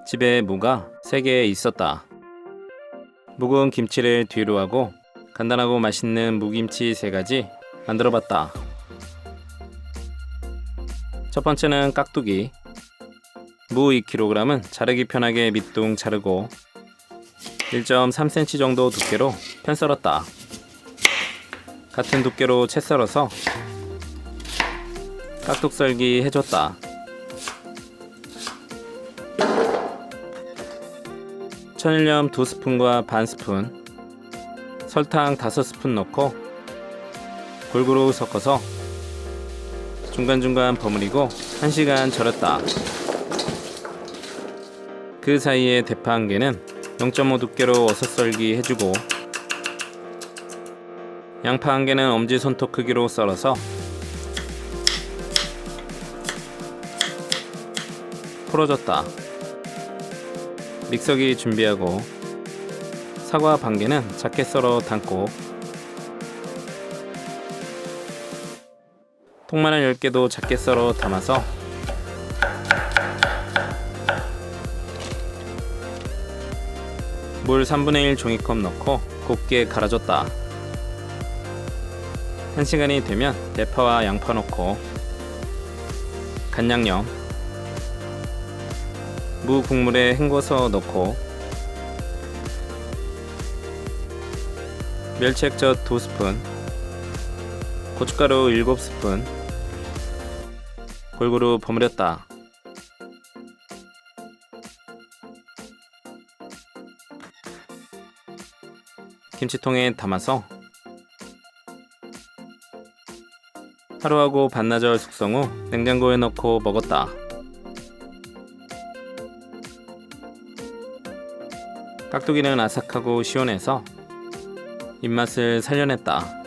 집에 무가 3개 있었다. 묵은 김치를 뒤로 하고 간단하고 맛있는 무김치 3가지 만들어봤다. 첫 번째는 깍두기. 무 2kg은 자르기 편하게 밑둥 자르고 1.3cm 정도 두께로 편 썰었다. 같은 두께로 채 썰어서 깍둑 썰기 해줬다. 천일염 2스푼과 반 스푼, 설탕 5스푼 넣고 골고루 섞어서 중간중간 버무리고 1시간 절였다. 그 사이에 대파 1개는 0.5 두께로 어슷 썰기 해주고 양파 1개는 엄지손톱 크기로 썰어서 풀어줬다. 믹서기 준비하고 사과 반 개는 작게 썰어 담고 통마늘 10개도 작게 썰어 담아서 물 3분의 1 종이컵 넣고 곱게 갈아줬다. 1시간이 되면 대파와 양파 넣고 간양념, 무 국물에 헹궈서 넣고 멸치액젓 2스푼, 고춧가루 7스푼 골고루 버무렸다. 김치통에 담아서 하루하고 반나절 숙성 후 냉장고에 넣고 먹었다. 깍두기는 아삭하고 시원해서 입맛을 살려냈다.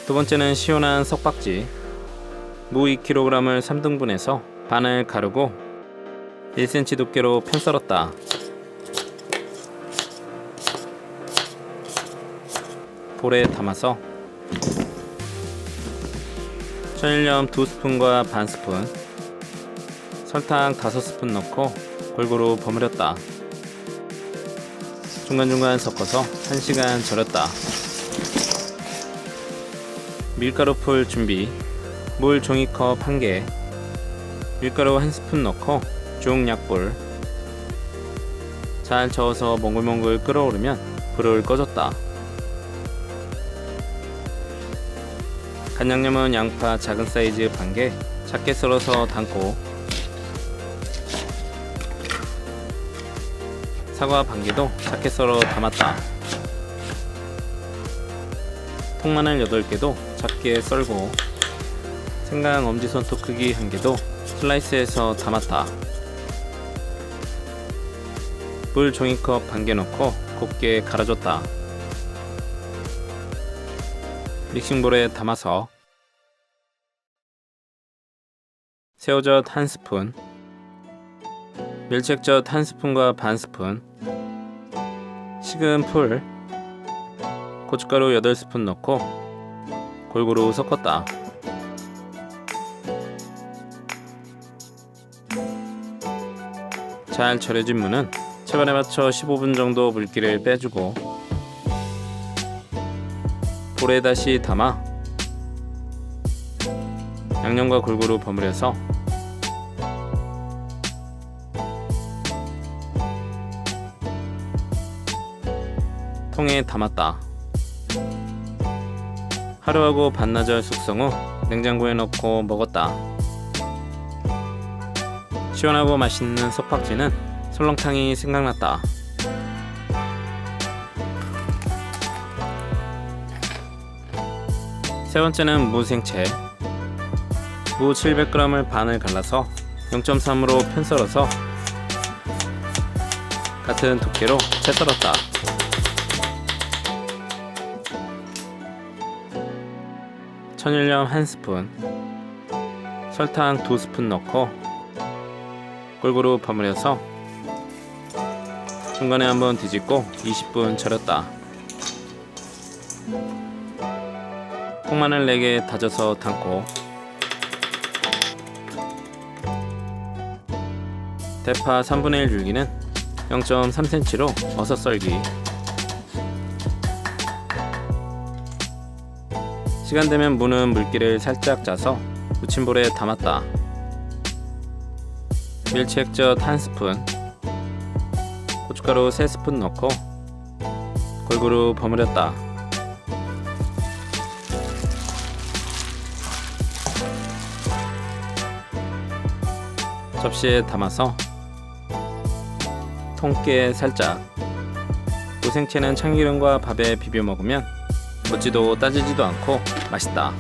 두 번째는 시원한 석박지. 무 2kg을 3등분해서 반을 가르고 1cm 두께로 편 썰었다. 볼에 담아서 천일염 2스푼과 반 스푼, 설탕 5스푼 넣고 골고루 버무렸다. 중간중간 섞어서 1시간 절였다. 밀가루 풀 준비. 물 종이컵 1개, 밀가루 1스푼 넣고 중약불 잘 저어서 몽글몽글 끓어오르면 불을 꺼줬다. 간양념은 양파 작은 사이즈 반 개 작게 썰어서 담고 사과 반 개도 작게 썰어 담았다. 통마늘 8개도 작게 썰고 생강 엄지손톱 크기 1개도 슬라이스해서 담았다. 물 종이컵 반 개 넣고 곱게 갈아줬다. 믹싱볼에 담아서 새우젓 1스푼, 멸치액젓 1스푼과 반 스푼, 식은 풀, 고춧가루 8스푼 넣고 골고루 섞었다. 잘 절여진 무는 체반에 맞춰 15분 정도 물기를 빼주고 볼에 다시 담아 양념과 골고루 버무려서 통에 담았다. 하루하고 반나절 숙성 후 냉장고에 넣고 먹었다. 시원하고 맛있는 석박지는 설렁탕이 생각났다. 세 번째는 무 생채. 무 700g을 반을 갈라서 0.3으로 편 썰어서 같은 두께로 채 썰었다. 천일염 1스푼, 설탕 2스푼 넣고 골고루 버무려서 중간에 한번 뒤집고 20분 절였다. 통마늘 4개 다져서 담고 대파 3분의 1 줄기는 0.3cm로 버섯 썰기. 시간 되면 무는 물기를 살짝 짜서 무침볼에 담았다. 멸치 액젓 1스푼, 고춧가루 3스푼 넣고 골고루 버무렸다. 접시에 담아서 통깨 살짝, 고생채는 참기름과 밥에 비벼 먹으면 묻지도 따지지도 않고 맛있다.